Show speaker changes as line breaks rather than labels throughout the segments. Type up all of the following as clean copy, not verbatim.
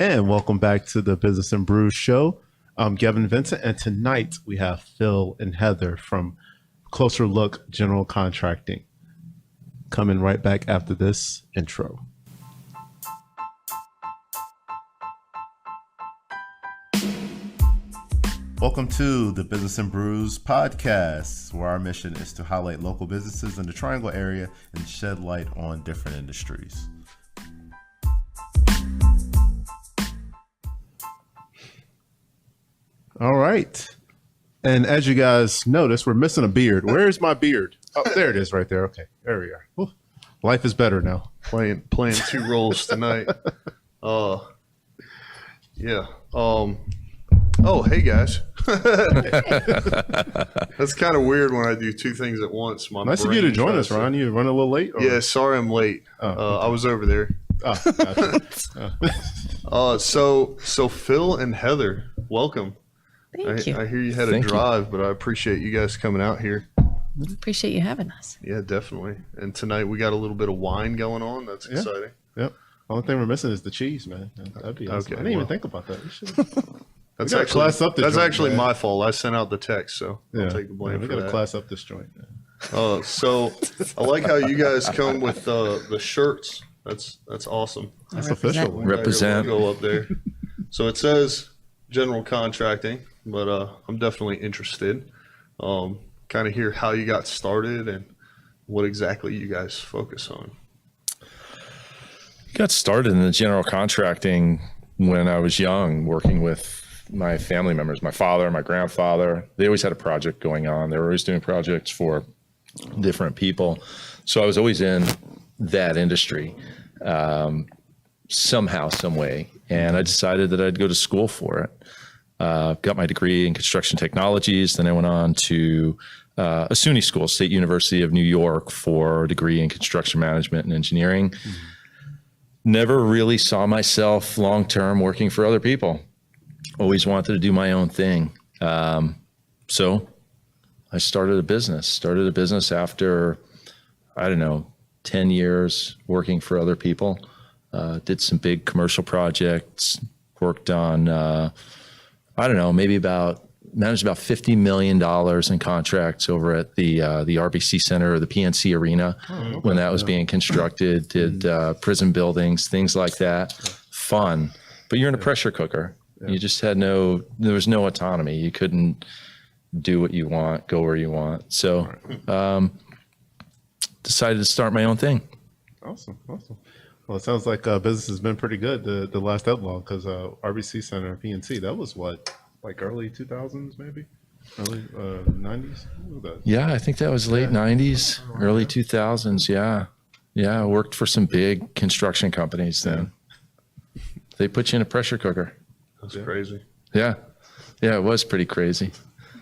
And welcome back to the Business and Brews show. I'm Gavin Vincent, and tonight we have Phil and Heather from Closer Look General Contracting coming right back after this intro. Welcome to the Business and Brews podcast, where our mission is to highlight local businesses in the Triangle area and shed light on different industries. All right. And as you guys notice, we're missing a beard. Where's my beard? Oh, there it is right there. Okay, there we are. Whew. Life is better now.
Playing two roles tonight. Yeah. Oh, hey guys. That's kind of weird when I do two things at once.
Nice of you to join us, Ron. You running a little late? Or?
Yeah, sorry I'm late. Okay. I was over there.
Oh, gotcha.
So Phil and Heather, welcome.
Thank you.
I hear you had a drive, but I appreciate you guys coming out here.
Appreciate you having us.
Yeah, definitely. And tonight we got a little bit of wine going on. That's exciting.
Yep. Only thing we're missing is the cheese, man. That'd be awesome.
Okay,
I didn't even think about that.
That's actually my fault. I sent out the text, so I'll take the blame for that.
We got to class up this joint.
So I like how you guys come with the shirts. That's awesome.
That's official.
Represent.
Go up there. So it says general contracting, but I'm definitely interested. Kind of hear how you got started and what exactly you guys focus on.
Got started in the general contracting when I was young, working with my family members, my father, my grandfather. They always had a project going on. They were always doing projects for different people. So I was always in that industry somehow, some way. And I decided that I'd go to school for it. Got my degree in construction technologies. Then I went on to a SUNY school, State University of New York, for a degree in construction management and engineering. Mm-hmm. Never really saw myself long-term working for other people. Always wanted to do my own thing. So I started a business after, 10 years working for other people. Did some big commercial projects, worked on, managed about $50 million in contracts over at the RBC Center or the PNC Arena when that was being constructed, did prison buildings, things like that. Fun. But you're in a pressure cooker. You just there was no autonomy. You couldn't do what you want, go where you want. So decided to start my own thing.
Awesome. Well, it sounds like business has been pretty good the last that long, because RBC Center, PNC, that was what? Like early 2000s, maybe? Early 90s?
Yeah, I think that was late 90s, early 2000s. Yeah, I worked for some big construction companies then. They put you in a pressure cooker.
That's crazy.
Yeah, it was pretty crazy.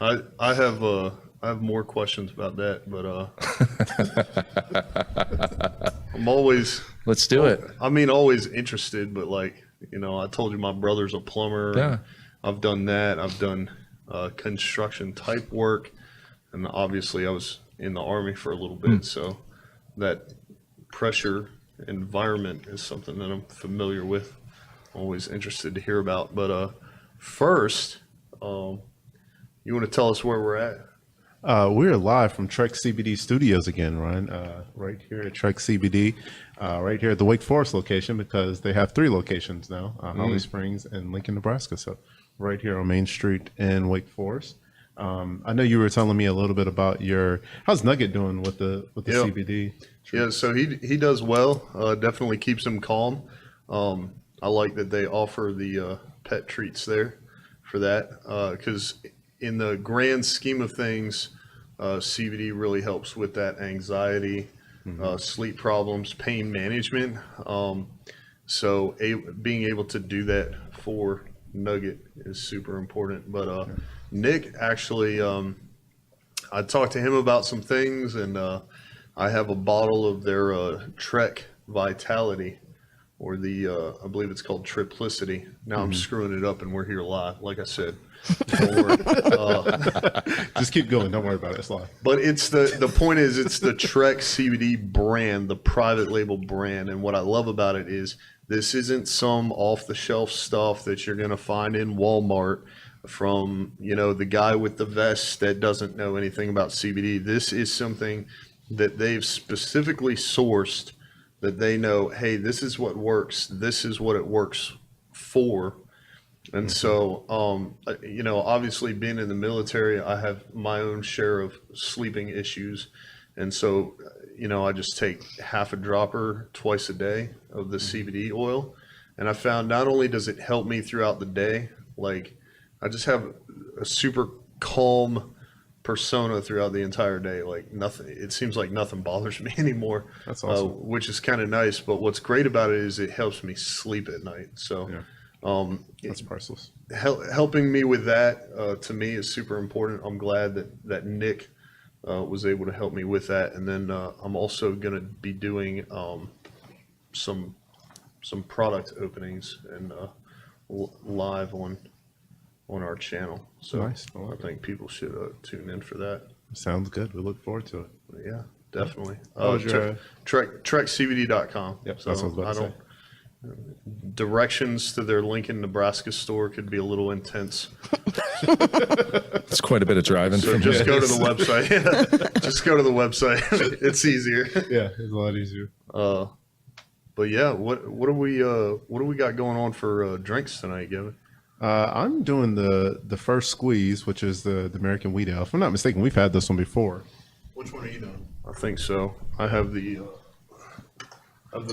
I have more questions about that, but I'm always...
Let's do it.
Always interested, but I told you my brother's a plumber.
Yeah.
I've done that. I've done construction type work. And obviously I was in the Army for a little bit. So that pressure environment is something that I'm familiar with. Always interested to hear about. But first, you want to tell us where we're at?
We're live from Trek CBD Studios again, Ryan, right here at Trek CBD, right here at the Wake Forest location, because they have 3 locations now, Holly Springs and Lincoln, Nebraska. So right here on Main Street in Wake Forest. I know you were telling me a little bit about how's Nugget doing with the CBD?
Yeah, so he does well. Definitely keeps him calm. I like that they offer the pet treats there for that, because in the grand scheme of things, CBD really helps with that anxiety, sleep problems, pain management. So being able to do that for Nugget is super important. But Nick, actually, I talked to him about some things, and I have a bottle of their Trek Vitality, or I believe it's called Triplicity. Now I'm screwing it up, and we're here live, like I said. Don't worry.
Just keep going. Don't worry about it. It's live.
But the point is, it's the Trek CBD brand, the private label brand. And what I love about it is This isn't some off the shelf stuff that you're going to find in Walmart from, the guy with the vest that doesn't know anything about CBD. This is something that they've specifically sourced, that they know, hey, this is what works. This is what it works for. And so, obviously being in the military, I have my own share of sleeping issues. And so, I just take half a dropper twice a day of the CBD oil. And I found not only does it help me throughout the day, like I just have a super calm persona throughout the entire day. Like nothing, it seems like nothing bothers me anymore.
That's awesome.
Which is kind of nice. But what's great about it is it helps me sleep at night. So,
That's priceless.
helping me with that, to me, is super important. I'm glad that Nick was able to help me with that. And then I'm also going to be doing some product openings and live on our channel. So
Nice.
I think people should tune in for that.
Sounds good. We look forward to it.
Yeah, definitely.
What was your,
TrekCBD.com.
Yep,
So
that's what I was about to say.
Directions to their Lincoln, Nebraska store could be a little intense.
It's quite a bit of driving
So
from
just
here.
go to the website. Yeah, just go to the website. It's easier.
Yeah, it's a lot easier.
But yeah, what do we got going on for drinks tonight, Gavin?
I'm doing the first squeeze, which is the American Wheat Ale. If I'm not mistaken, we've had this one before. Which one are you doing?
I think so. I have the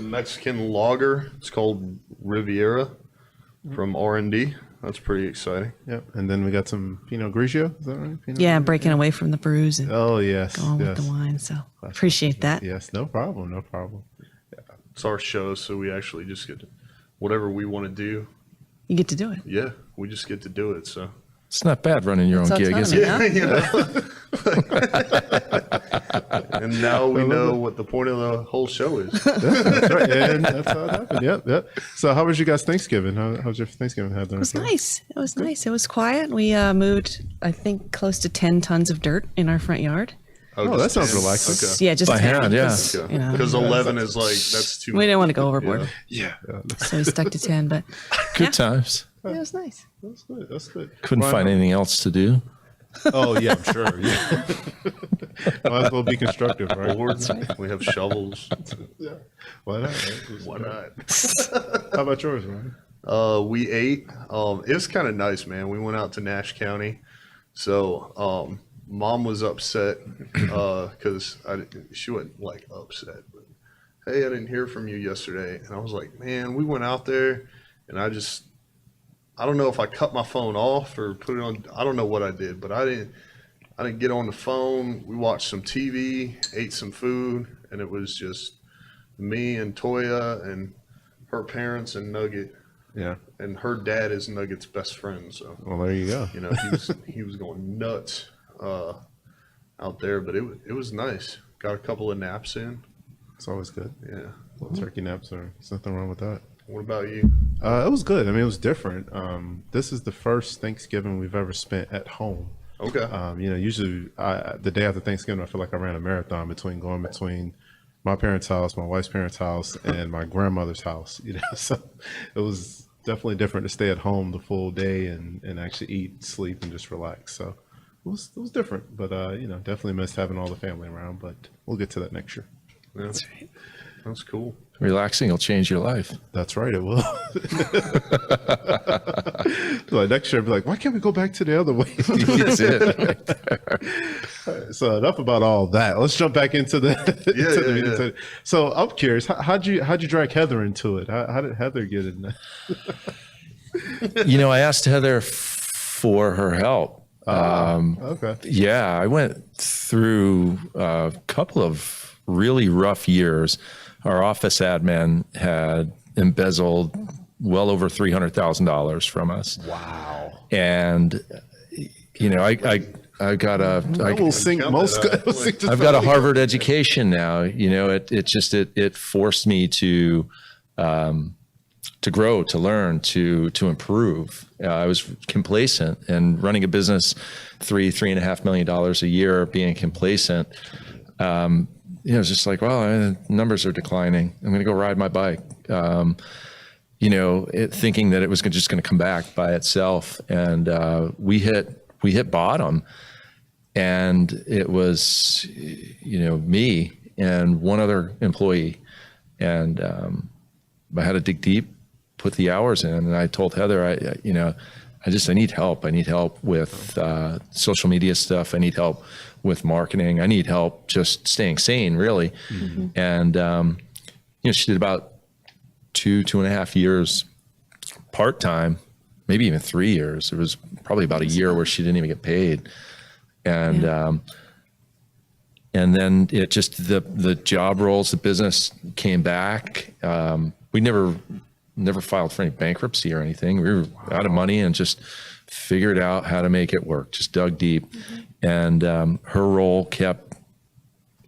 Mexican lager. It's called Riviera from R&D. That's pretty exciting.
Yep. And then we got some Pinot Grigio. Is that right? Pinot
Yeah,
Grigio?
breaking away from the brews and
Oh, yes.
going
yes.
with the wine. So appreciate that.
Yes, no problem. No problem.
It's our show, so we actually just get to, whatever we want to do.
You get to do it.
Yeah, we just get to do it. So
It's not bad running your own
It's
gig, is
autonomy,
it?
huh?
And now we know what the point of the whole show is.
That's right. And that's how it happened. Yep. So how was you guys Thanksgiving? How's your Thanksgiving?
It was nice. It was nice. It was quiet. We moved, I think, close to 10 tons of dirt in our front yard.
Oh, that sounds
10.
relaxing.
Okay.
Yeah, just
By
10,
hand, yeah.
'cause, you know,
Because 11 is like, that's too
we didn't want to go overboard,
Yeah.
so we stuck to 10. But
Good
yeah,
times.
it was nice.
That's good. That's good.
Couldn't
Ryan,
find anything else to do.
Oh, yeah, I'm sure. Yeah. Might as well be constructive, right?
Boards, we have shovels.
Yeah. Why not? Right?
Why not?
How about yours, Ryan?
We ate. It was kind of nice, man. We went out to Nash County. So Mom was upset because she wasn't like upset, but hey, I didn't hear from you yesterday. And I was like, man, we went out there and I don't know if I cut my phone off or put it on. I don't know what I did, but I didn't get on the phone. We watched some TV, ate some food, and it was just me and Toya and her parents and Nugget.
Yeah.
And her dad is Nugget's best friend, so
Well, there you go.
he was going nuts out there, but it was nice. Got a couple of naps in.
It's always good.
Yeah.
Well, turkey naps there's nothing wrong with that.
What about you?
It was good. I mean, it was different. This is the first Thanksgiving we've ever spent at home.
Okay.
Usually the day after Thanksgiving, I feel like I ran a marathon between my parents' house, my wife's parents' house, and my grandmother's house. So it was definitely different to stay at home the full day and actually eat, sleep, and just relax. So it was different, but definitely missed having all the family around. But we'll get to that next year.
Yeah. That's
right.
That's cool.
Relaxing will change your life.
That's right, it will. So next year, I'll be like, why can't we go back to the other way?
That's it.
So enough about all that. Let's jump back into the.
Yeah.
So I'm curious, how'd you drag Heather into it? How did Heather get in there?
I asked Heather for her help.
Okay.
Yeah, I went through a couple of really rough years. Our office admin had embezzled well over $300,000 from us.
Wow.
And I got
We'll sink most.
I've got a Harvard education now. It forced me to grow, to learn, to improve. I was complacent, and running a business, $3.5 million a year, being complacent. It's just like, well, numbers are declining. I'm going to go ride my bike. thinking that it was just going to come back by itself. And we hit bottom, and it was, me and one other employee. And I had to dig deep, put the hours in. And I told Heather, I need help. I need help with social media stuff. I need help with marketing. I need help just staying sane, really. Mm-hmm. And, she did about 2.5 years part-time, maybe even 3 years. It was probably about a year where she didn't even get paid. And, and then it just, the job roles, the business came back. We never filed for any bankruptcy or anything. We were out of money and just figured out how to make it work, just dug deep. Mm-hmm. And her role kept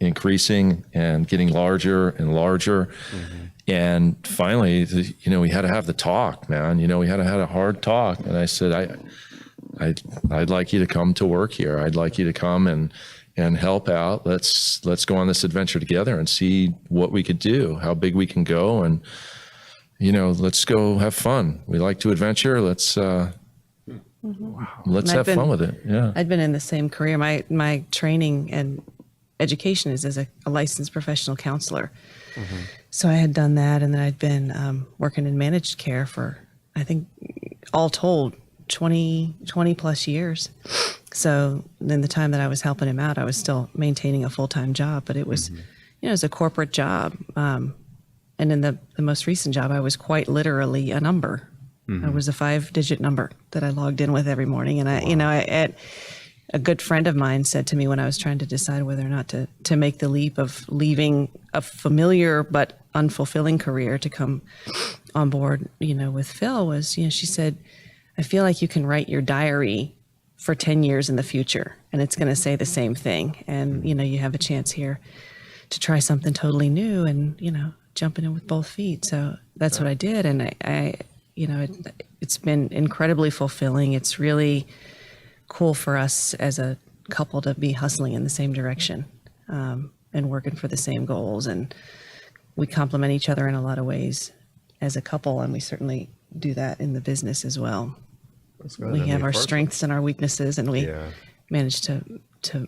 increasing and getting larger and larger. Mm-hmm. And finally, we had to have the talk, man. We had to have a hard talk. And I said, I'd like you to come to work here. I'd like you to come and help out. Let's go on this adventure together and see what we could do, how big we can go. And, let's go have fun. We like to adventure. Let's have fun with it. Yeah.
I'd been in the same career. My training and education is as a licensed professional counselor. Mm-hmm. So I had done that, and then I'd been working in managed care for, I think, all told, 20 plus years. So in the time that I was helping him out, I was still maintaining a full-time job, but it was, it was a corporate job. And in the most recent job, I was quite literally a number. Mm-hmm. I was a 5-digit number that I logged in with every morning. And a good friend of mine said to me when I was trying to decide whether or not to make the leap of leaving a familiar but unfulfilling career to come on board, with Phil was, she said, I feel like you can write your diary for 10 years in the future and it's going to say the same thing. And, you have a chance here to try something totally new and, jumping in with both feet. So that's what I did. And it's been incredibly fulfilling. It's really cool for us as a couple to be hustling in the same direction and working for the same goals. And we complement each other in a lot of ways as a couple, and we certainly do that in the business as well. We have our strengths and our weaknesses, and we manage to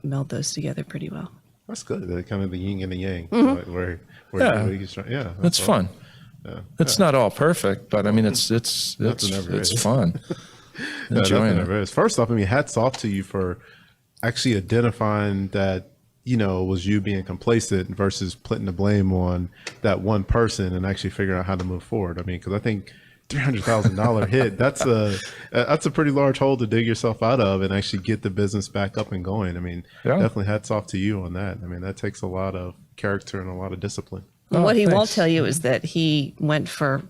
meld those together pretty well.
That's good. They're kind of the yin and the yang.
Mm-hmm.
Where
that's fun. Yeah. It's not all perfect, but I mean, it's fun. Enjoying it.
First off, hats off to you for actually identifying that, was you being complacent versus putting the blame on that one person and actually figuring out how to move forward. Because I think $300,000 hit, that's a pretty large hole to dig yourself out of and actually get the business back up and going. Definitely hats off to you on that. That takes a lot of character and a lot of discipline.
Well, what he won't tell you is that he went for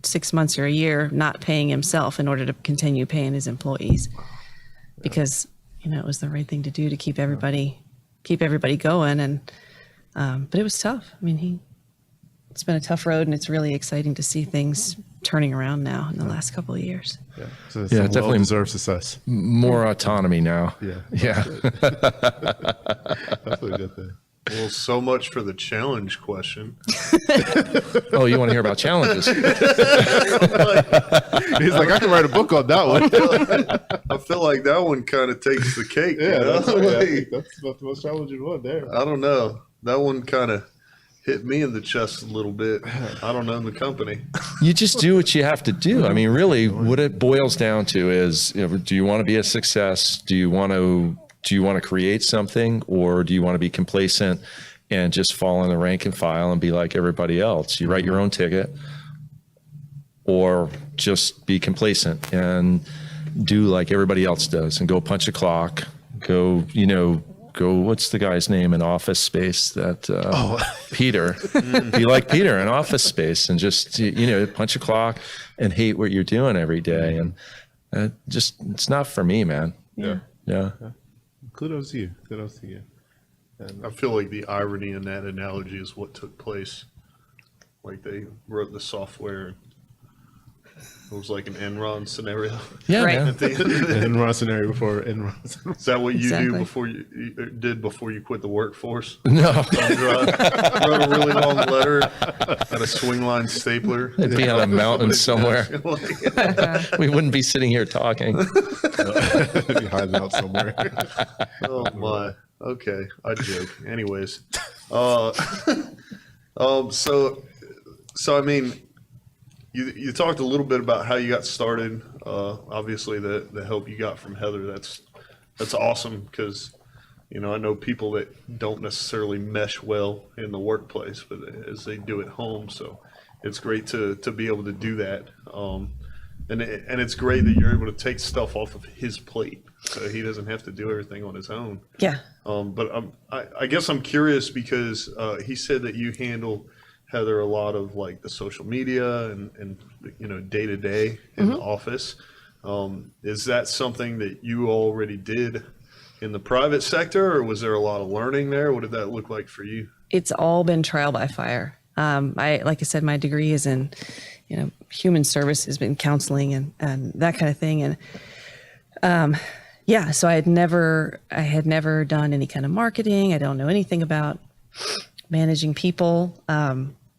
6 months or a year not paying himself in order to continue paying his employees, because it was the right thing to do to keep everybody going. And but it was tough. It's been a tough road, and it's really exciting to see things turning around now in the last couple of years.
So it's definitely deserved success.
More autonomy now. Yeah.
Definitely a good thing.
Well, so much for the challenge question.
Oh, you want to hear about challenges?
He's like, I can write a book on that one.
I feel like that one kind of takes the cake.
That's about the most challenging one there.
I don't know. That one kind of hit me in the chest a little bit. I don't know the company.
You just do what you have to do. Really, what it boils down to is, do you want to be a success? Do you want to create something, or do you want to be complacent and just fall in the rank and file and be like everybody else? You write your own ticket, or just be complacent and do like everybody else does and go punch a clock, go, what's the guy's name in Office Space that, Peter, be like Peter in Office Space and just, punch a clock and hate what you're doing every day. And it's not for me, man. Yeah.
Kudos to you.
And I feel like the irony in that analogy is what took place. Like they wrote the software. It was like an Enron scenario.
Yeah,
Right.
man.
At the end of it.
Enron scenario before Enron.
Is that what you
Exactly.
do before you did before you quit the workforce?
No,
Wrote a really long letter and a swing line stapler.
it'd be on a mountain somewhere.
Like,
We wouldn't be sitting here talking.
Be hiding out somewhere.
oh my. Okay, I joke. Anyways, so I mean, you talked a little bit about how you got started. Obviously, the help you got from Heather. That's awesome because, you know, I know people that don't necessarily mesh well in the workplace, but as they do at home. So it's great to be able to do that. And it's great that you're able to take stuff off of his plate, so he doesn't have to do everything on his own.
Yeah.
But I guess I'm curious because he said that you handle, Heather, a lot of like the social media and you know, day to day in the office. Is that something that you already did in the private sector, or was there a lot of learning there? What did that look like for you?
It's all been trial by fire. Like I said, my degree is in, you know, human services, been counseling and that kind of thing. And yeah, so I had never done any kind of marketing. I don't know anything about managing people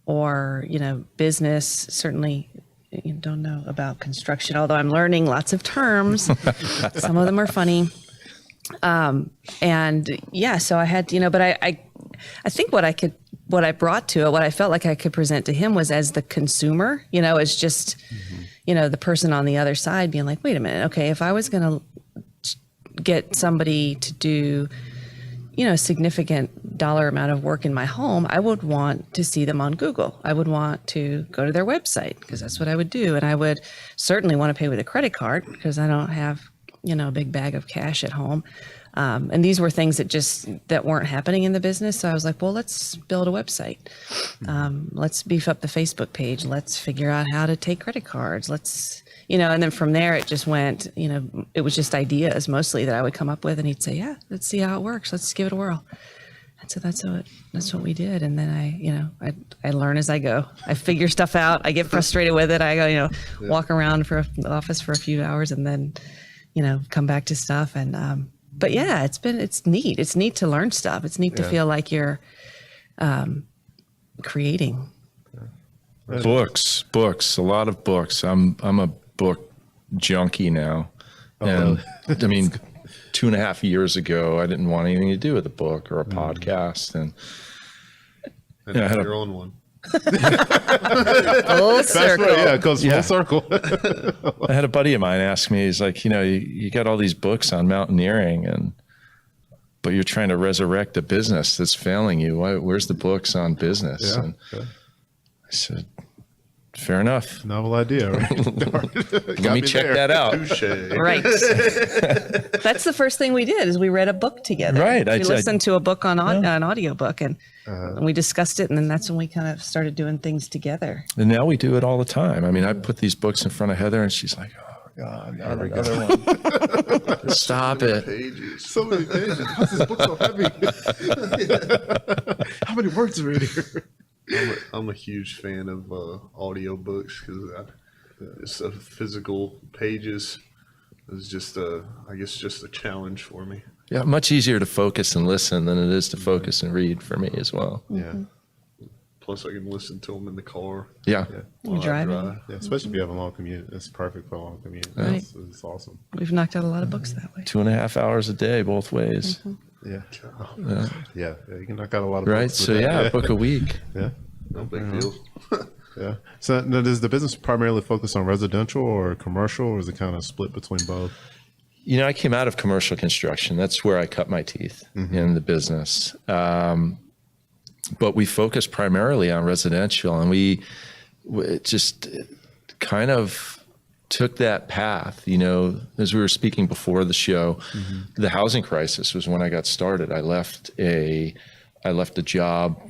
or, you know, business. Certainly don't know about construction, although I'm learning lots of terms. Some of them are funny. And yeah, so I had, you know, but I think what I brought to it, what I felt like I could present to him was as the consumer, you know, as just, you know, the person on the other side being like, wait a minute, okay, if I was going to get somebody to do, you know, a significant dollar amount of work in my home, I would want to see them on Google. I would want to go to their website because that's what I would do. And I would certainly want to pay with a credit card because I don't have, you know, a big bag of cash at home. And these were things that weren't happening in the business. So I was like, well, let's build a website. Let's beef up the Facebook page. Let's figure out how to take credit cards. Let's, you know, and then from there it just went, you know, it was just ideas mostly that I would come up with, and he'd say, yeah, let's see how it works. Let's give it a whirl. And so that's what we did. And then I learn as I go. I figure stuff out. I get frustrated with it. I go, you know, walk around for the office for a few hours and then, you know, come back to stuff. And, but yeah, it's neat. It's neat to learn stuff. It's neat to feel like you're creating.
Books, a lot of books. I'm a book junkie now. And I mean, 2.5 years ago, I didn't want anything to do with a book or a podcast. And
And
I had
you're on one.
Full circle.
Right, yeah, it goes full circle.
I had a buddy of mine ask me, he's like, you know, you got all these books on mountaineering, but you're trying to resurrect a business that's failing you. Where's the books on business?
Yeah,
And I said, fair enough.
Novel idea, right?
Let me check that out.
Touche.
Right. That's the first thing we did is we read a book together.
Right.
We listened to a book on an audiobook and we discussed it. And then that's when we kind of started doing things together.
And now we do it all the time. I mean, I put these books in front of Heather and she's like, oh God, not another one. Stop it.
Pages.
So many pages. How's this book so heavy? How many words are in here?
I'm a huge fan of audio books because just the physical pages is just I guess just a challenge for me.
Yeah, much easier to focus and listen than it is to focus and read for me as well.
Yeah.
Plus, I can listen to them in the car.
Yeah.
while I
driving.
drive.
Yeah, especially if you have a long commute. It's perfect for a long commute.
Right.
It's awesome.
We've knocked out a lot of books that way.
2.5 hours a day, both ways.
Yeah. Yeah. You can knock out a lot of
Right.
books
So
with that.
yeah, a book a week.
Yeah.
No big deal.
Yeah. So now, does the business primarily focus on residential or commercial, or is it kind of split between both?
You know, I came out of commercial construction. That's where I cut my teeth in the business. But we focus primarily on residential, and we just kind of took that path. You know, as we were speaking before the show, the housing crisis was when I got started. I left a job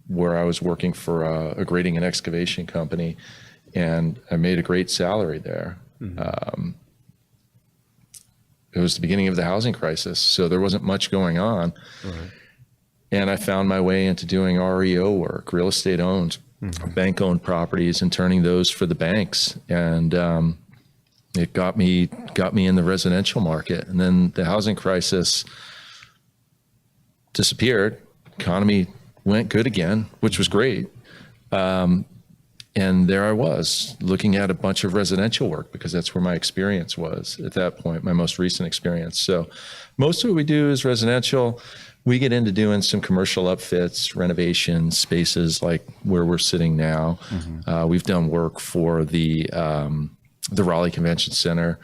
where I was working for a grading and excavation company, and I made a great salary there. It was the beginning of the housing crisis, so there wasn't much going on. Right. And I found my way into doing REO work, real estate owned bank-owned properties and turning those for the banks. And it got me in the residential market. And then the housing crisis disappeared. Economy went good again, which was great. And there I was looking at a bunch of residential work because that's where my experience was at that point, my most recent experience. So most of what we do is residential. We get into doing some commercial upfits, renovations, spaces like where we're sitting now. We've done work for the Raleigh Convention Center,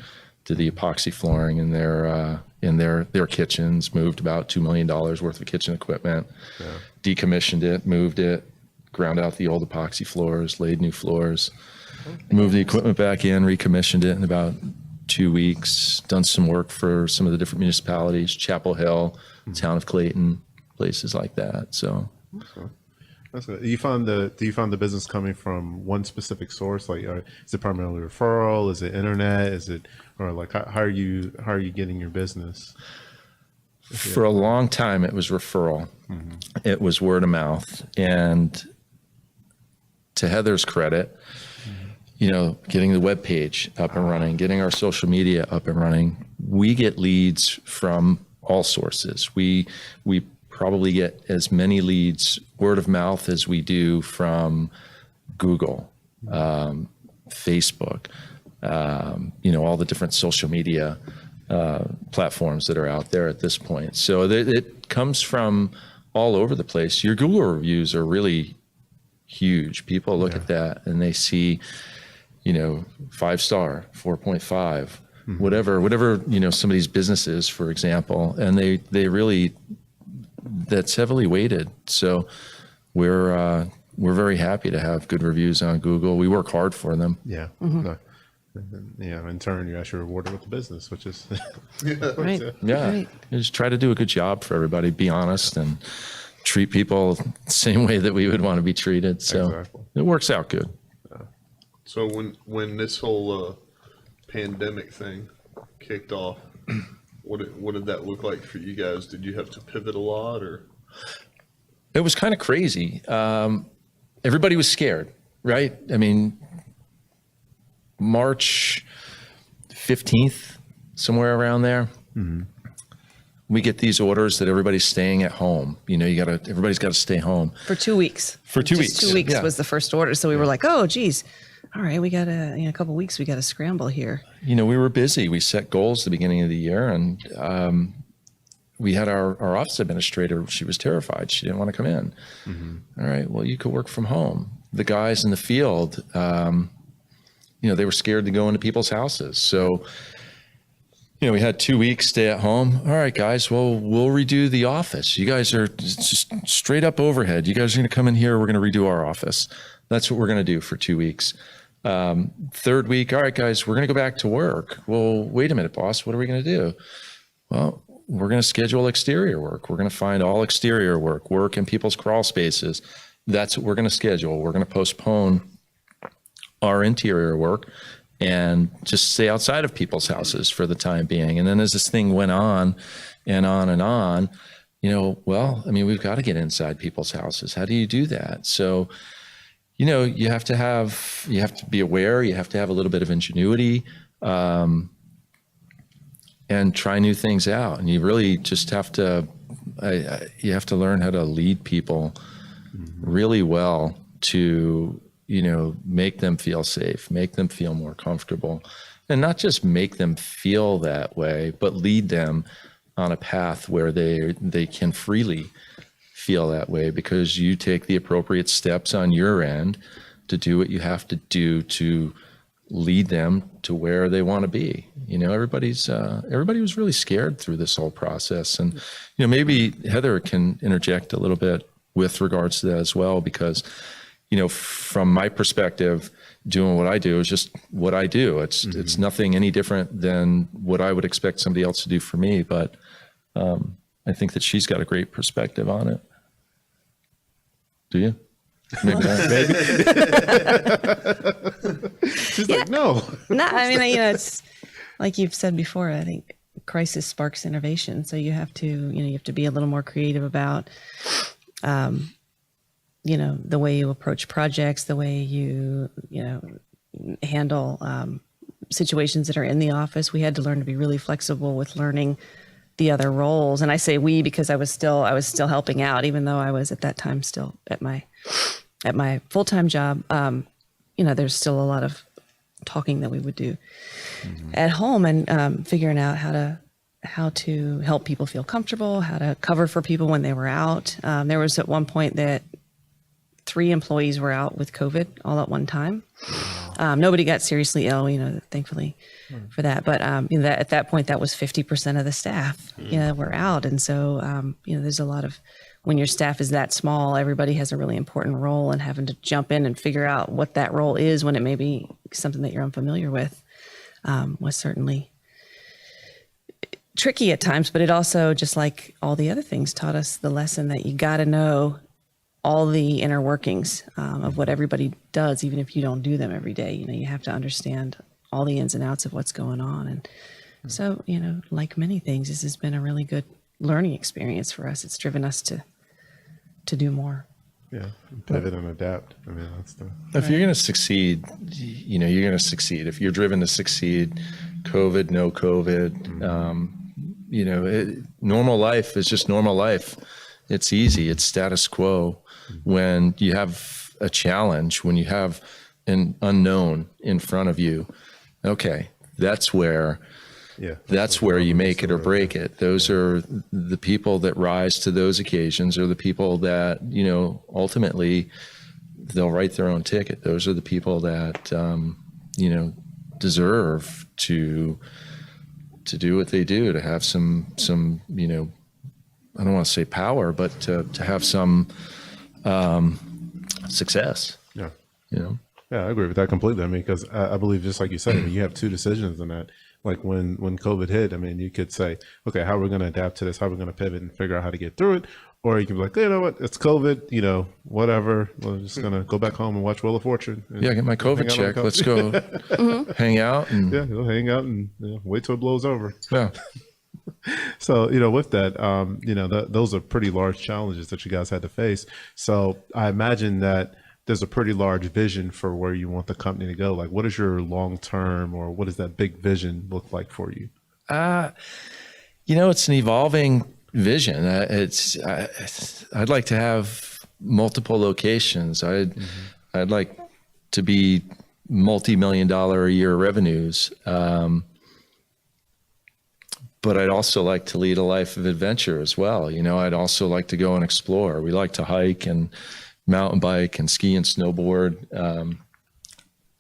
did the epoxy flooring in their kitchens, moved about $2 million worth of kitchen equipment, decommissioned it, moved it, ground out the old epoxy floors, laid new floors, moved the equipment back in, recommissioned it in about 2 weeks, done some work for some of the different municipalities, Chapel Hill, town of Clayton, places like that. So
That's good. Do you find the business coming from one specific source? Like, is it primarily referral? Is it internet? Is it, or like, how are you getting your business?
for a long time, it was referral. It was word of mouth. And to Heather's credit, you know, getting the web page up and running, getting our social media up and running, we get leads from all sources. We probably get as many leads word of mouth as we do from Google, Facebook, you know, all the different social media platforms that are out there at this point. So it comes from all over the place. Your Google reviews are really huge. People look at that and they see, you know, 5-star, 4.5, whatever, you know, somebody's business is, for example, and they really, that's heavily weighted. So we're very happy to have good reviews on Google. We work hard for them.
Yeah. No. Yeah. In turn, you're actually rewarded with the business, which is
Right.
Yeah.
Right.
You just try to do a good job for everybody, be honest, and treat people the same way that we would want to be treated. So
Exactly.
it works out good.
So when this whole pandemic thing kicked off, what did that look like for you guys? Did you have to pivot a lot, or?
It was kind of crazy. Everybody was scared, right? I mean, March 15th, somewhere around there, we get these orders that everybody's staying at home. You know, everybody's got to stay home.
For 2 weeks.
For 2
Just
weeks.
2 weeks
Yeah.
was the first order. So we were like, oh, geez. All right, we got to, a couple of weeks, we got to scramble here.
You know, we were busy. We set goals at the beginning of the year, and we had our office administrator. She was terrified. She didn't want to come in. All right, well, you could work from home. The guys in the field, you know, they were scared to go into people's houses. So, you know, we had 2 weeks stay at home. All right, guys, well, we'll redo the office. You guys are just straight up overhead. You guys are going to come in here. We're going to redo our office. That's what we're going to do for 2 weeks. Third week, all right, guys, we're going to go back to work. Well, wait a minute, boss. What are we going to do? Well, we're going to schedule exterior work. We're going to find all exterior work in people's crawl spaces. That's what we're going to schedule. We're going to postpone our interior work and just stay outside of people's houses for the time being. And then as this thing went on and on and on, you know, well, I mean, we've got to get inside people's houses. How do you do that? So, you know, you have to be aware, you have to have a little bit of ingenuity, and try new things out. And you really just have to, you have to learn how to lead people really well to, you know, make them feel safe, make them feel more comfortable, and not just make them feel that way, but lead them on a path where they can freely feel that way, because you take the appropriate steps on your end to do what you have to do to lead them to where they want to be. You know, everybody was really scared through this whole process. And, you know, maybe Heather can interject a little bit with regards to that as well, because, you know, from my perspective, doing what I do is just what I do. It's nothing any different than what I would expect somebody else to do for me. But I think that she's got a great perspective on it. Do you? Maybe not. Maybe.
She's like, no.
No, I mean, you know, it's like you've said before, I think crisis sparks innovation. So you have to be a little more creative about, the way you approach projects, the way you handle situations that are in the office. We had to learn to be really flexible with learning the other roles. And I say we because I was still helping out, even though I was at that time still at my full-time job. There's still a lot of talking that we would do at home, and figuring out how to help people feel comfortable, how to cover for people when they were out. There was at one point that 3 employees were out with COVID all at one time. Nobody got seriously ill, thankfully for that. But at that point, that was 50% of the staff, were out. And so, there's a lot of, when your staff is that small, everybody has a really important role, and having to jump in and figure out what that role is when it may be something that you're unfamiliar with was certainly tricky at times. But it also, just like all the other things, taught us the lesson that you got to know all the inner workings of what everybody does, even if you don't do them every day. You have to understand all the ins and outs of what's going on. And so, like many things, this has been a really good learning experience for us. It's driven us to do more.
Yeah, pivot and adapt. I mean, that's the.
If you're going to succeed, you're going to succeed. If you're driven to succeed, COVID, no COVID, normal life is just normal life. It's easy. It's status quo. When you have a challenge, when you have an unknown in front of you, okay, that's where you make it or break it. Those are the people that rise to those occasions, are the people that, ultimately they'll write their own ticket. Those are the people that, deserve to do what they do, to have some, I don't want to say power, but to have some success.
Yeah.
Yeah,
I agree with that completely. I mean, because I believe, just like you said, you have 2 decisions in that. Like when COVID hit, I mean, you could say, okay, how are we going to adapt to this? How are we going to pivot and figure out how to get through it? Or you can be like, you know what, it's COVID, whatever. We're just going to go back home and watch Wheel of Fortune.
Yeah, get my COVID check. Let's go hang out. And
go hang out and wait till it blows over.
Yeah.
So, with that, those are pretty large challenges that you guys had to face. So I imagine that there's a pretty large vision for where you want the company to go. Like, what is your long-term, or what does that big vision look like for you?
It's an evolving vision. I'd like to have multiple locations. I'd like to be multi-million-dollar a year revenues. But I'd also like to lead a life of adventure as well. I'd also like to go and explore. We like to hike and mountain bike and ski and snowboard.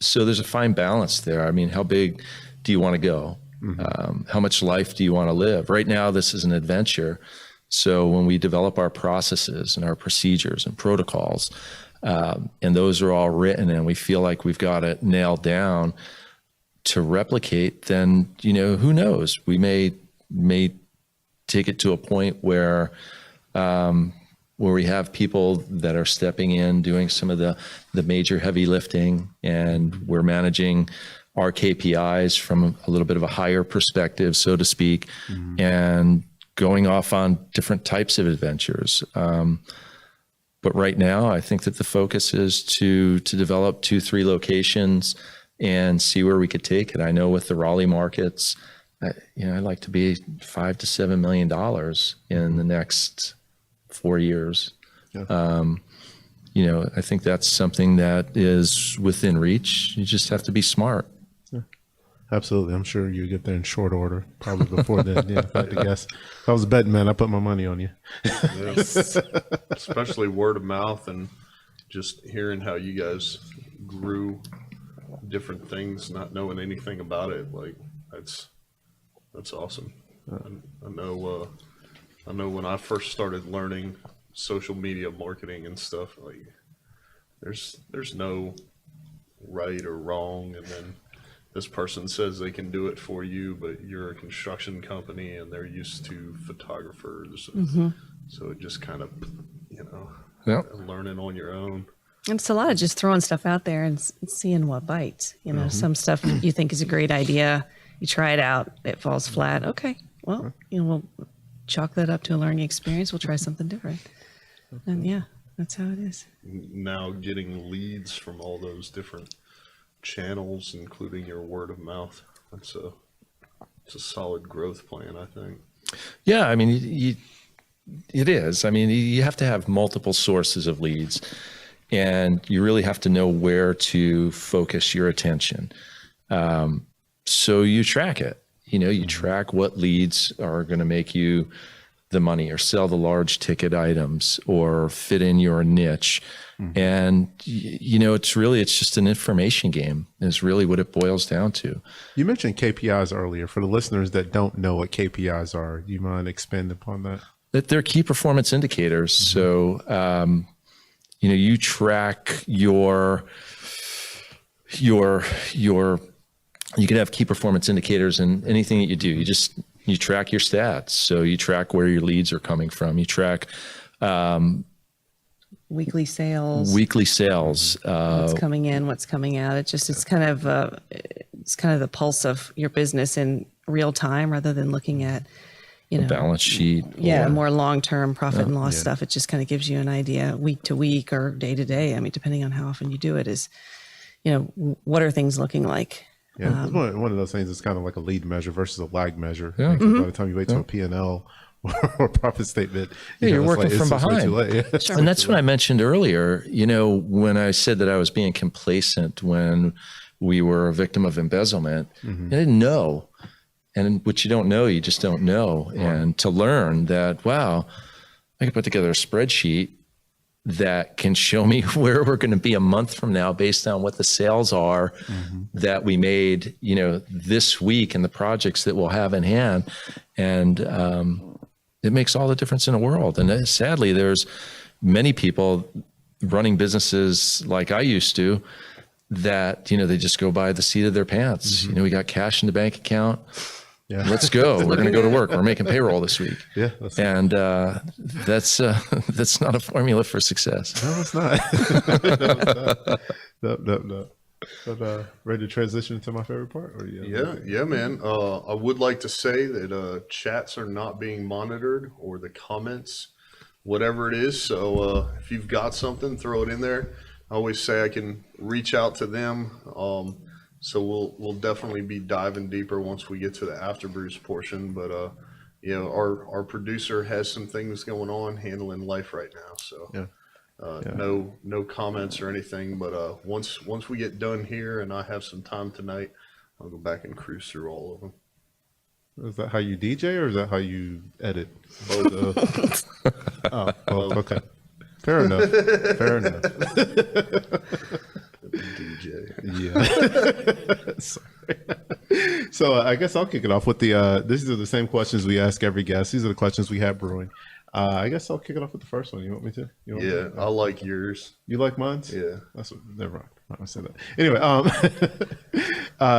So there's a fine balance there. I mean, how big do you want to go? How much life do you want to live? Right now, this is an adventure. So when we develop our processes and our procedures and protocols, and those are all written and we feel like we've got it nailed down to replicate, then, who knows? We may take it to a point where we have people that are stepping in, doing some of the major heavy lifting, and we're managing our KPIs from a little bit of a higher perspective, so to speak, and going off on different types of adventures. But right now, I think that the focus is to develop 2-3 locations and see where we could take it. I know with the Raleigh markets, I'd like to be $5 to $7 million in the next 4 years. Yeah. I think that's something that is within reach. You just have to be smart.
Yeah, absolutely. I'm sure you get there in short order, probably before then. Yeah, if I had to guess. If I was a betting man, I'd put my money on you.
Yes. Especially word of mouth, and just hearing how you guys grew different things, not knowing anything about it. Like, that's awesome. I know when I first started learning social media marketing and stuff, like there's no right or wrong, and then this person says they can do it for you, but you're a construction company and they're used to photographers. So it just kind of, learning on your own.
And it's a lot of just throwing stuff out there and seeing what bites. Some stuff you think is a great idea, you try it out, it falls flat. Okay, well, we'll chalk that up to a learning experience. We'll try something different. And That's how it is.
Now getting leads from all those different channels, including your word of mouth. It's a solid growth plan, I think.
Yeah, I mean, it is. I mean, you have to have multiple sources of leads, and you really have to know where to focus your attention. So you track it. You track what leads are going to make you the money or sell the large ticket items or fit in your niche. And, it's just an information game is really what it boils down to.
You mentioned KPIs earlier. For the listeners that don't know what KPIs are, do you mind expanding upon that?
That they're key performance indicators. So, you track you can have key performance indicators in anything that you do. You track your stats. So you track where your leads are coming from. You track
Weekly sales.
What's
coming in, what's coming out. It's kind of the pulse of your business in real time rather than looking at,
balance sheet.
More long-term profit and loss stuff. It just kind of gives you an idea week to week or day to day. I mean, depending on how often you do it is, what are things looking like?
Yeah, it's one of those things that's kind of like a lead measure versus a lag measure.
Yeah.
Like, by the time you wait to a P&L or profit statement,
you're
it's
working from
it's way
behind.
too late. Yeah.
Sure.
And that's what I mentioned earlier, when I said that I was being complacent when we were a victim of embezzlement, I didn't know. And what you don't know, you just don't know. And to learn that, wow, I can put together a spreadsheet that can show me where we're going to be a month from now based on what the sales are that we made, this week and the projects that we'll have in hand. And it makes all the difference in the world. And sadly, there's many people running businesses like I used to that, they just go by the seat of their pants. We got cash in the bank account.
Yeah.
Let's go. We're going to go to work. We're making payroll this week.
Yeah.
And that's not a formula for success.
No, it's not. No. But ready to transition to my favorite part? Or
Yeah, man. I would like to say that chats are not being monitored or the comments, whatever it is. So if you've got something, throw it in there. I always say I can reach out to them. So we'll definitely be diving deeper once we get to the after brews portion. But our producer has some things going on handling life right now. So no comments or anything. But once we get done here and I have some time tonight, I'll go back and cruise through all of them.
Is that how you DJ or is that how you edit?
Both.
Both. Okay. Fair enough.
DJ.
Yeah. Sorry. So I guess I'll kick it off with these are the same questions we ask every guest. These are the questions we have brewing. I guess I'll kick it off with the first one. You want me to?
Yeah, I like yours.
You like mine?
Yeah.
Never mind. I said that. Anyway,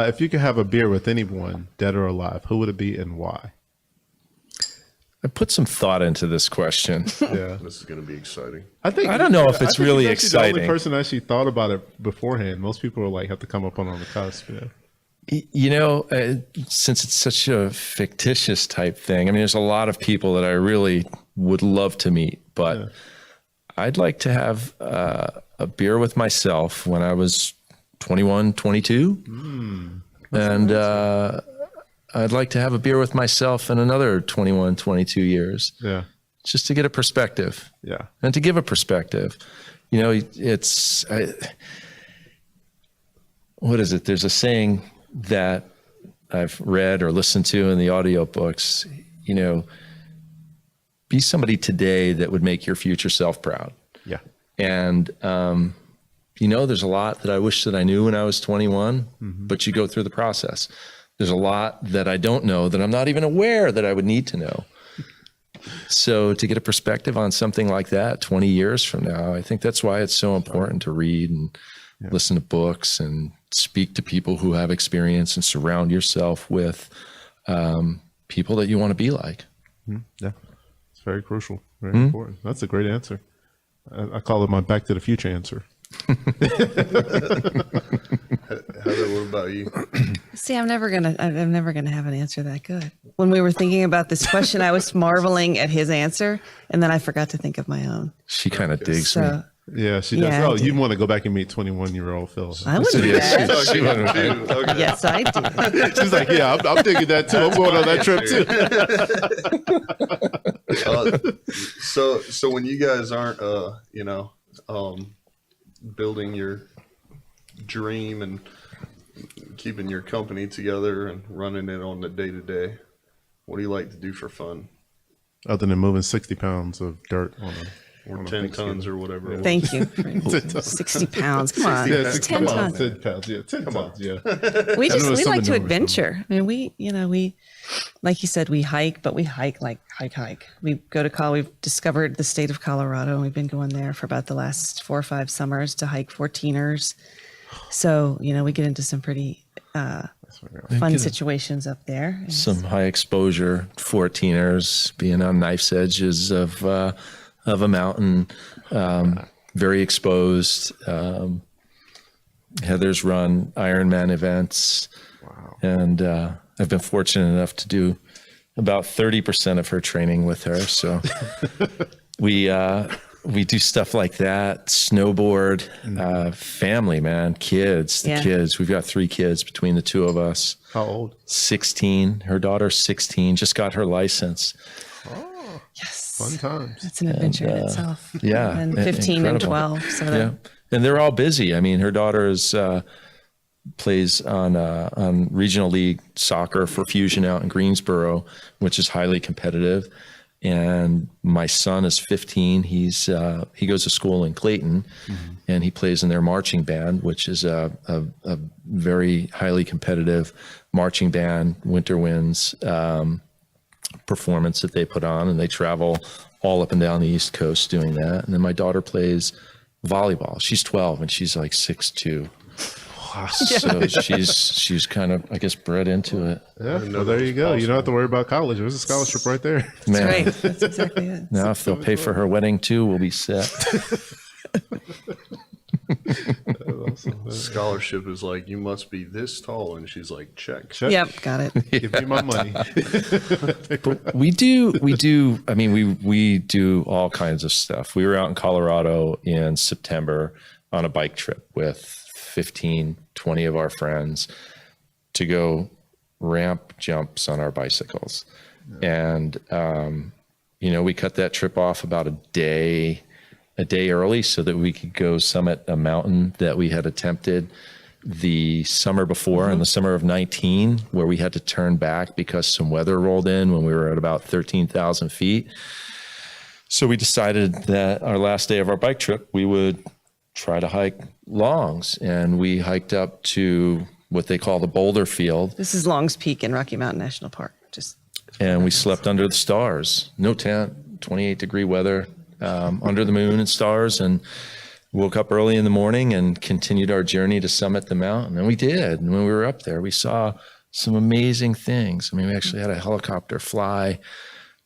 if you could have a beer with anyone, dead or alive, who would it be and why?
I put some thought into this question.
Yeah.
This is going to be exciting.
I don't know if it's really
The
exciting.
only person that actually thought about it beforehand. Most people are like have to come up on the cusp. Yeah.
Since it's such a fictitious type thing, I mean, there's a lot of people that I really would love to meet, but I'd like to have a beer with myself when I was 21, 22. And I'd like to have a beer with myself in another 21, 22 years.
Yeah.
Just to get a perspective.
Yeah.
And to give a perspective. What is it? There's a saying that I've read or listened to in the audiobooks, be somebody today that would make your future self proud.
Yeah.
And, there's a lot that I wish that I knew when I was 21, but you go through the process. There's a lot that I don't know that I'm not even aware that I would need to know. So to get a perspective on something like that 20 years from now, I think that's why it's so important to read and listen to books and speak to people who have experience and surround yourself with people that you want to be like.
Yeah. It's very crucial. Very important. That's a great answer. I call it my Back to the Future answer.
Heather, what about you?
See, I'm never gonna have an answer that good. When we were thinking about this question, I was marveling at his answer, and then I forgot to think of my own.
She kind of digs me.
So
Yeah, she does.
Yeah, I
Oh,
do.
you want to go back and meet 21-year-old Phil?
I would do that.
She wouldn't do. Okay.
Yes, I do.
She's like, yeah, I'm digging that too. I'm going on that trip too.
So when you guys aren't, building your dream and keeping your company together and running it on the day to day, what do you like to do for fun?
Other than moving 60 pounds of dirt on a
Or 10 tons or whatever. it was.
Thank you. For 60 pounds. Come on.
Yeah,
10
10
tons.
10 pounds. Yeah, 10 tons. Yeah.
We
I know
like
some
to
numbers
adventure. I mean, we, like you said, we hike, but we hike like hike. We go to college. We've discovered the state of Colorado, and we've been going there for about the last 4 or 5 summers to hike 14ers. So, we get into some pretty fun situations up there. And
Some high exposure 14ers being on knife's edges of a mountain, very exposed. Heather's run Ironman events.
Wow.
And I've been fortunate enough to do about 30% of her training with her. So we do stuff like that, snowboard, family, man, kids, the
Yeah.
kids. We've got 3 kids between the 2 of us.
How old?
16. Her daughter's 16, just got her license.
yes.
Fun times.
That's an adventure in itself.
Yeah.
And 15 and
incredible.
12. So
Yeah.
that,
And they're all busy. I mean, her daughter plays on regional league soccer for Fusion out in Greensboro, which is highly competitive. And my son is 15. He goes to school in Clayton, and he plays in their marching band, which is a very highly competitive marching band, Winter Winds performance that they put on, and they travel all up and down the East Coast doing that. And then my daughter plays volleyball. She's 12 and she's like 6'2". So she's kind of, I guess, bred into it.
Yeah. Well, there you go. You don't have to worry about college. There's a scholarship right there.
Man,
right. That's exactly it.
now if they'll pay for her wedding too, we'll be set.
Scholarship is like, you must be this tall. And she's like, check.
Check.
Yep. Got it.
Give me my money.
We do. I mean, we do all kinds of stuff. We were out in Colorado in September on a bike trip with 15, 20 of our friends to go ramp jumps on our bicycles. And, we cut that trip off about a day early so that we could go summit a mountain that we had attempted the summer before, in the summer of 19, where we had to turn back because some weather rolled in when we were at about 13,000 feet. So we decided that our last day of our bike trip, we would try to hike longs. And we hiked up to what they call the Boulder Field.
This is Long's Peak in Rocky Mountain National Park.
And we slept under the stars, no tent, 28-degree weather, under the moon and stars, and woke up early in the morning and continued our journey to summit the mountain. And we did. And when we were up there, we saw some amazing things. I mean, we actually had a helicopter fly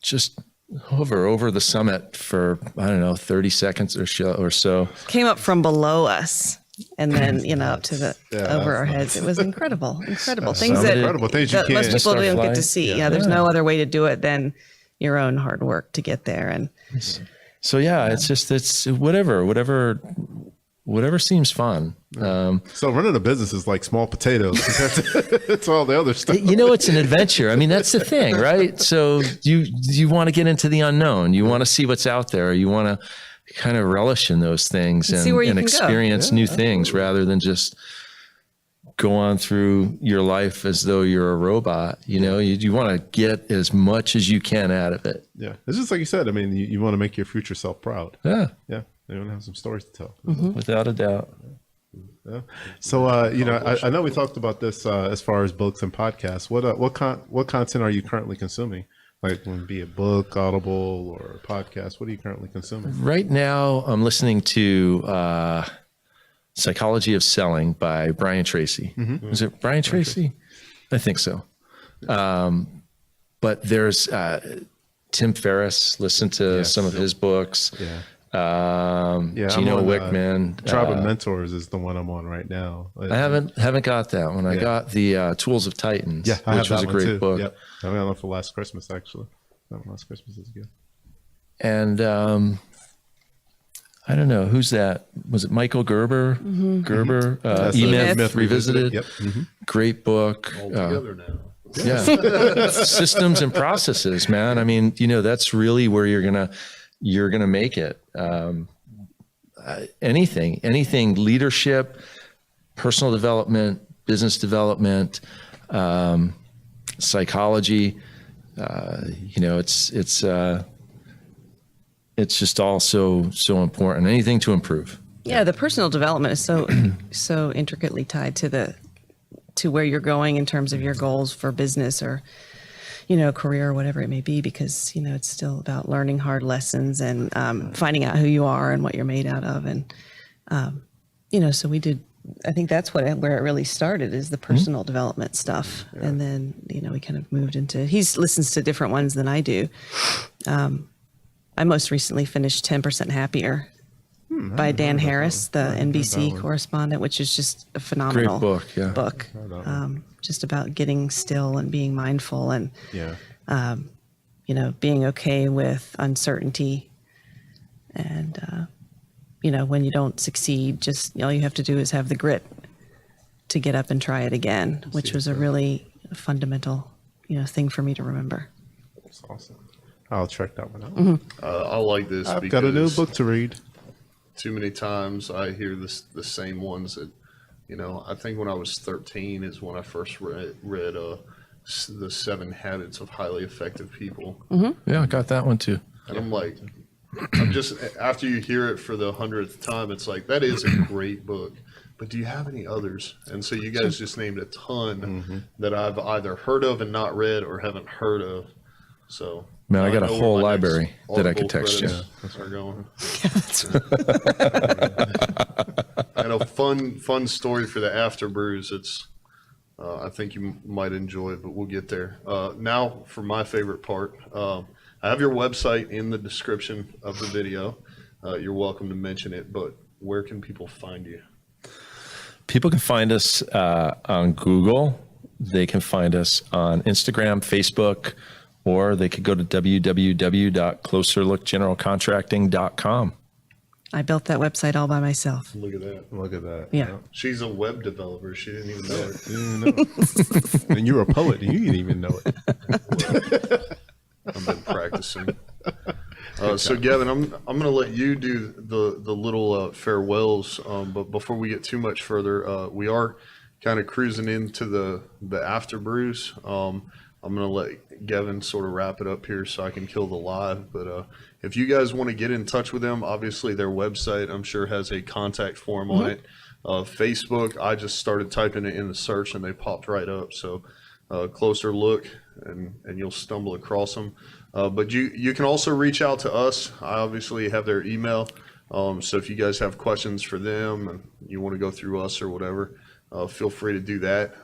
just hover over the summit for, 30 seconds or so.
Came up from below us. And then, up to the over our heads. It was incredible. Things that
Things you
most
can't
people
start
don't
flying.
get to see. Yeah, there's no other way to do it than your own hard work to get there. And
So it's whatever seems fun.
So running a business is like small potatoes compared to all the other stuff.
It's an adventure. I mean, that's the thing, right? So you want to get into the unknown. You want to see what's out there. You want to kind of relish in those things
see where you
and
can go.
experience new things rather than just go on through your life as though you're a robot. You want to get as much as you can out of it.
Yeah. It's just like you said. I mean, you want to make your future self proud.
Yeah,
Yeah. You want to have some stories to tell.
without a doubt.
Yeah. So, I know we talked about this as far as books and podcasts. What content are you currently consuming? Like, be it book, Audible, or podcast? What are you currently consuming?
Right now, I'm listening to Psychology of Selling by Brian Tracy. Is it Brian Tracy? I think so. But there's Tim Ferriss. Listen to some of his books.
Yeah. Yeah,
Gino
I'm on,
Wickman.
Tribe of Mentors is the one I'm on right now.
I haven't got that one. I got the Tools of Titans,
Yeah, I
which
have
was
that
a
one
great
too.
book.
Yep, I got one for last Christmas actually. That one last Christmas is good.
And I don't know who's that. Was it Michael Gerber? Gerber,
That's
E-Myth
Myth
Revisited.
Yep.
Great book.
All together now.
Yeah, systems and processes, man. I mean, that's really where you're gonna make it. Anything, leadership, personal development, business development, psychology. It's just all so important. Anything to improve.
Yeah, the personal development is so intricately tied to where you're going in terms of your goals for business or career or whatever it may be, because it's still about learning hard lessons and finding out who you are and what you're made out of. And so we did, I think that's where it really started, is the personal development stuff. And then we kind of moved into, he listens to different ones than I do. I most recently finished 10% Happier by Dan Harris, the NBC correspondent, which is just a phenomenal
book.
Just about getting still and being mindful and,
Yeah.
Being okay with uncertainty. And, when you don't succeed, just all you have to do is have the grit to get up and try it again, which was a really fundamental, thing for me to remember.
That's awesome. I'll check that one out.
I like this.
I've got a new book to read.
Too many times I hear the same ones that, I think when I was 13 is when I first read the 7 Habits of Highly Effective People.
Yeah, I got that one too.
And I'm like, after you hear it for the 100th time, it's like, that is a great book, but do you have any others? And so you guys just named a ton that I've either heard of and not read or haven't heard of. So
Man, I got a
know
whole
where my
library
next
that I could
Audible
text you.
credits are going. And a fun story for the after brews. It's I think you might enjoy it, but we'll get there. Now for my favorite part. I have your website in the description of the video. You're welcome to mention it, but where can people find you?
People can find us on Google. They can find us on Instagram, Facebook, or they could go to www.closerlookgeneralcontracting.com.
I built that website all by myself.
Look at that.
Look at that.
Yeah.
She's a web developer. She didn't even know it.
And you're a poet and you didn't even know it.
I've been practicing. So Gavin, I'm going to let you do the little farewells. But before we get too much further, we are kind of cruising into the after brews. I'm going to let Gavin sort of wrap it up here so I can kill the live. But if you guys want to get in touch with them, obviously their website, I'm sure, has a contact form on it. Facebook, I just started typing it in the search and they popped right up. So closer look and you'll stumble across them. But you can also reach out to us. I obviously have their email. So if you guys have questions for them and you want to go through us or whatever, feel free to do that.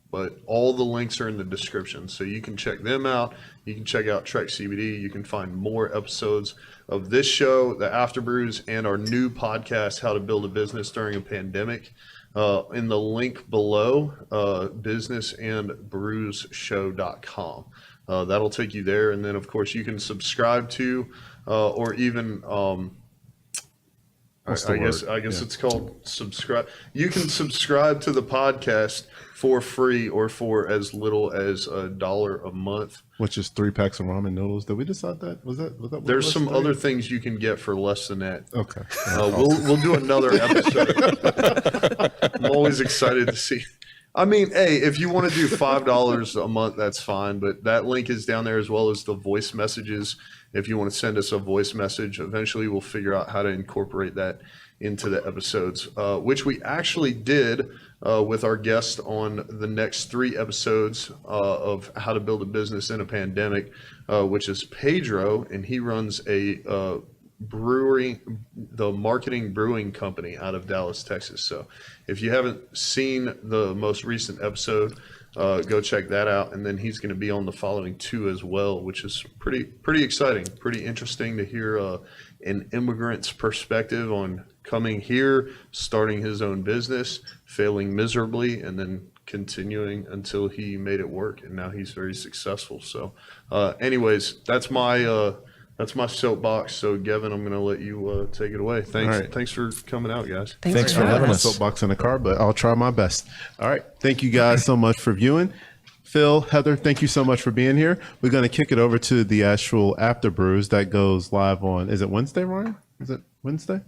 But all the links are in the description, so you can check them out. You can check out Trek CBD. You can find more episodes of this show, the After Brews, and our new podcast, How to Build a Business During a Pandemic, in the link below, businessandbrewsshow.com. That'll take you there, and then, of course, you can subscribe to or even I guess it's called subscribe. You can subscribe to the podcast for free or for as little as $1 a month.
Which is 3 packs of ramen noodles. Did we decide that? Was that what it
There's
was
some
today?
other things you can get for less than that.
Okay.
We'll do another episode. I'm always excited to see. I mean, hey, if you want to do $5 a month, that's fine. But that link is down there, as well as the voice messages. If you want to send us a voice message, eventually we'll figure out how to incorporate that into the episodes, which we actually did with our guest on the next 3 episodes of How to Build a Business in a Pandemic, which is Pedro, and he runs a brewery, the Marketing Brewing Company out of Dallas, Texas. So if you haven't seen the most recent episode, go check that out. And then he's going to be on the following 2 as well, which is pretty exciting, pretty interesting to hear an immigrant's perspective on coming here, starting his own business, failing miserably, and then continuing until he made it work. And now he's very successful. So anyways, that's my soapbox. So Gavin, I'm going to let you take it away. Thanks.
All right.
Thanks for coming out, guys.
Thanks for
having
having
My
us.
soapbox in the car, but I'll try my best. All right. Thank you guys so much for viewing. Phil, Heather, thank you so much for being here. We're going to kick it over to the actual After Brews that goes live on, is it Wednesday, Ryan? Is it Wednesday?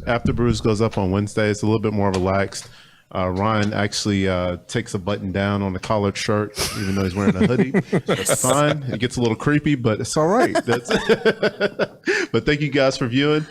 After Brews goes up on Wednesday. It's a little bit more relaxed. Ryan actually takes a button down on the collared shirt, even though he's wearing a hoodie. That's fine. It gets a little creepy, but it's all right. But thank you guys for viewing.